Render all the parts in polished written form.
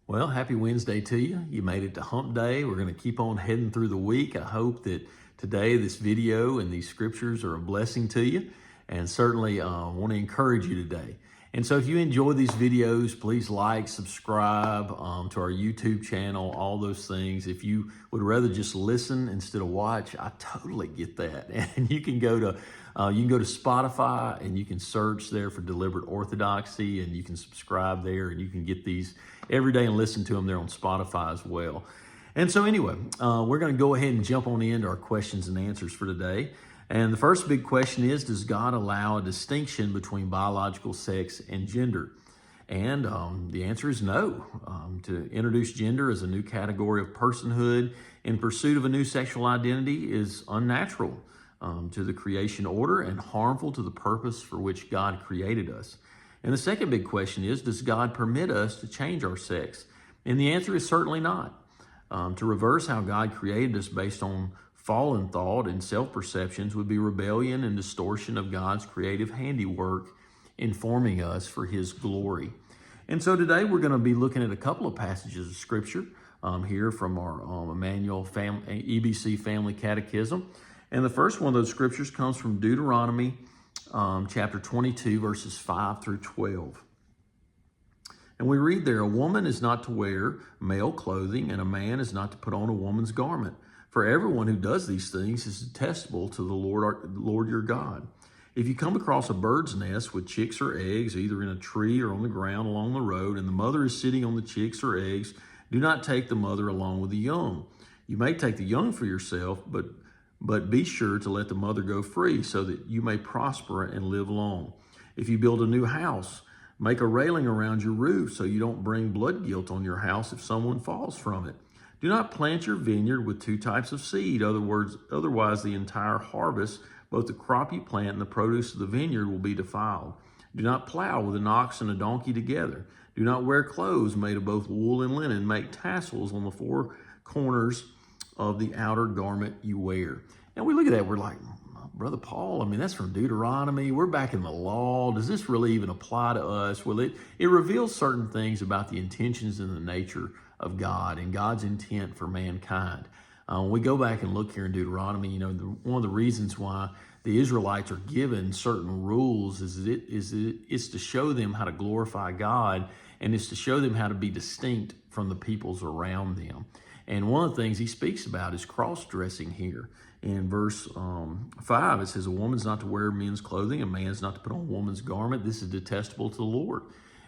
Well, happy Wednesday to you. You made it to hump day. We're going to keep on heading through the week. I hope that today this video and these scriptures are a blessing to you, and certainly want to encourage you today. And so if you enjoy these videos, please like, subscribe to our YouTube channel, all those things. If you would rather just listen instead of watch, I totally get that. And you can go to Spotify and you can search there for Deliberate Orthodoxy, and you can subscribe there, and you can get these every day and listen to them there on Spotify as well. And so anyway, we're going to go ahead and jump on into our questions and answers for today. And the first big question is, does God allow a distinction between biological sex and gender? And the answer is no. To introduce gender as a new category of personhood in pursuit of a new sexual identity is unnatural to the creation order and harmful to the purpose for which God created us. And the second big question is, does God permit us to change our sex? And the answer is certainly not. To reverse how God created us based on fallen thought and self-perceptions would be rebellion and distortion of God's creative handiwork in forming us for His glory. And so today we're going to be looking at a couple of passages of Scripture here from our EBC Family Catechism. And the first one of those scriptures comes from Deuteronomy chapter 22, verses 5 through 12. And we read there, "A woman is not to wear male clothing, and a man is not to put on a woman's garment. For everyone who does these things is detestable to the Lord your God. If you come across a bird's nest with chicks or eggs, either in a tree or on the ground along the road, and the mother is sitting on the chicks or eggs, do not take the mother along with the young. You may take the young for yourself, but be sure to let the mother go free so that you may prosper and live long. If you build a new house, make a railing around your roof so you don't bring blood guilt on your house if someone falls from it. Do not plant your vineyard with two types of seed. Otherwise the entire harvest, both the crop you plant and the produce of the vineyard, will be defiled. Do not plow with an ox and a donkey together. Do not wear clothes made of both wool and linen. Make tassels on the four corners of the outer garment you wear." And we look at that, we're like, Brother Paul, I mean, that's from Deuteronomy. We're back in the law. Does this really even apply to us? Well, it reveals certain things about the intentions and the nature of God and God's intent for mankind. When we go back and look here in Deuteronomy, one of the reasons why the Israelites are given certain rules is to show them how to glorify God, and it's to show them how to be distinct from the peoples around them. And one of the things he speaks about is cross-dressing here. In verse 5, it says, "A woman's not to wear men's clothing, a man's not to put on a woman's garment. This is detestable to the Lord."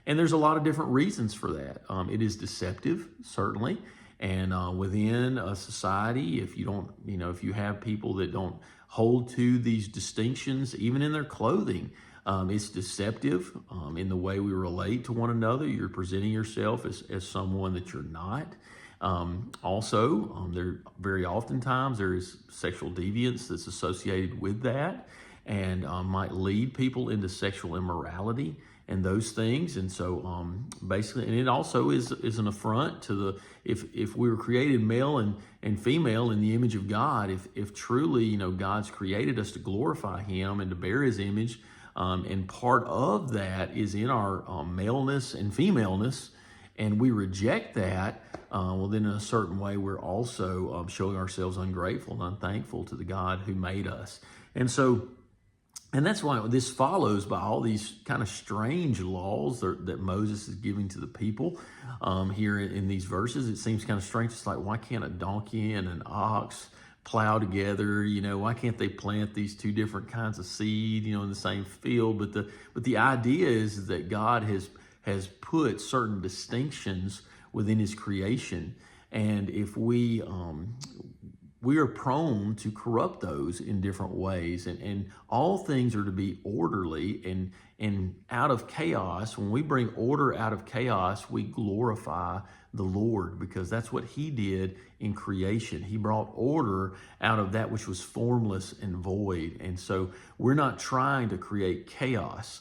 And there's a lot of different reasons for that. It is deceptive, certainly. And within a society, if you have people that don't hold to these distinctions, even in their clothing, it's deceptive in the way we relate to one another. You're presenting yourself as someone that you're not. There very oftentimes there is sexual deviance that's associated with that, and might lead people into sexual immorality and those things. And so basically, and it also is an affront to if we were created male and female in the image of God, if truly God's created us to glorify Him and to bear His image, and part of that is in our maleness and femaleness, and we reject that, well, then in a certain way, we're also showing ourselves ungrateful and unthankful to the God who made us. And that's why this follows by all these kind of strange laws that Moses is giving to the people here in these verses. It seems kind of strange. It's like, why can't a donkey and an ox plow together? Why can't they plant these two different kinds of seed, in the same field? But the idea is that God has put certain distinctions within His creation, and if we are prone to corrupt those in different ways, and all things are to be orderly and out of chaos. When we bring order out of chaos, we glorify the Lord, because that's what He did in creation. He brought order out of that which was formless and void. And so we're not trying to create chaos.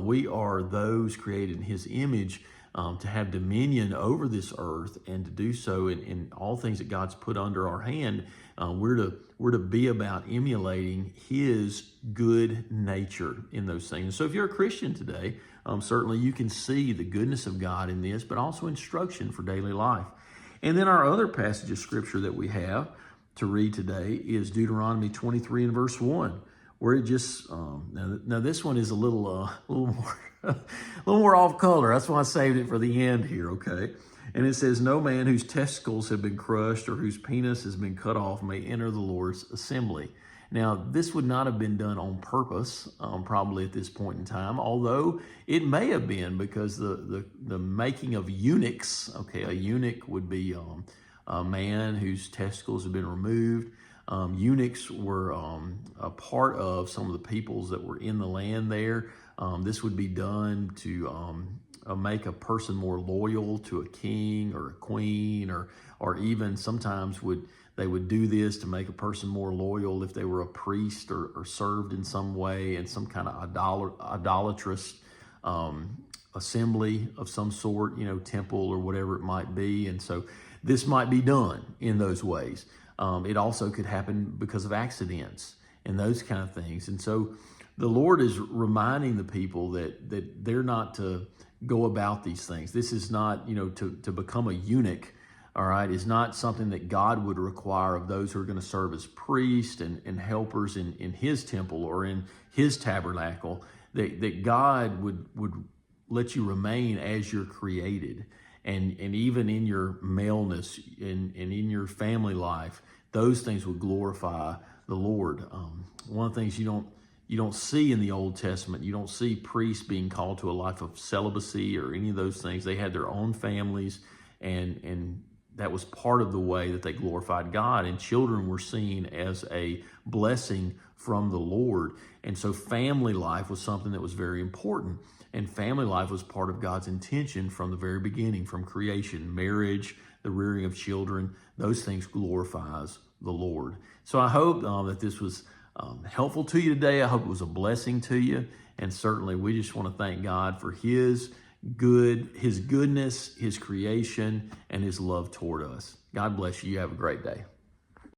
We are those created in His image to have dominion over this earth, and to do so in all things that God's put under our hand. We're to be about emulating His good nature in those things. So if you're a Christian today, certainly you can see the goodness of God in this, but also instruction for daily life. And then our other passage of scripture that we have to read today is Deuteronomy 23 and verse 1, where it just, now this one is a little more, a little more off color. That's why I saved it for the end here, okay? And it says, no man whose testicles have been crushed or whose penis has been cut off may enter the Lord's assembly. Now, this would not have been done on purpose, probably at this point in time, although it may have been, because the making of eunuchs, okay, a eunuch would be a man whose testicles have been removed. Eunuchs were a part of some of the peoples that were in the land there. This would be done to make a person more loyal to a king or a queen, or even sometimes they would do this to make a person more loyal if they were a priest or served in some way in some kind of idolatrous assembly of some sort, temple or whatever it might be. And so this might be done in those ways. It also could happen because of accidents and those kind of things. And so the Lord is reminding the people that they're not to go about these things. This is not, to become a eunuch, all right, is not something that God would require of those who are going to serve as priests and helpers in his temple or in his tabernacle, that God would let you remain as you're created. And even in your maleness and in your family life, those things would glorify the Lord. One of the things you don't see in the Old Testament, you don't see priests being called to a life of celibacy or any of those things. They had their own families, and that was part of the way that they glorified God. And children were seen as a blessing from the Lord. And so family life was something that was very important. And family life was part of God's intention from the very beginning, from creation. Marriage, the rearing of children, those things glorifies the Lord. So I hope that this was helpful to you today. I hope it was a blessing to you. And certainly we just want to thank God for his goodness, his creation, and his love toward us. God bless you. You have a great day.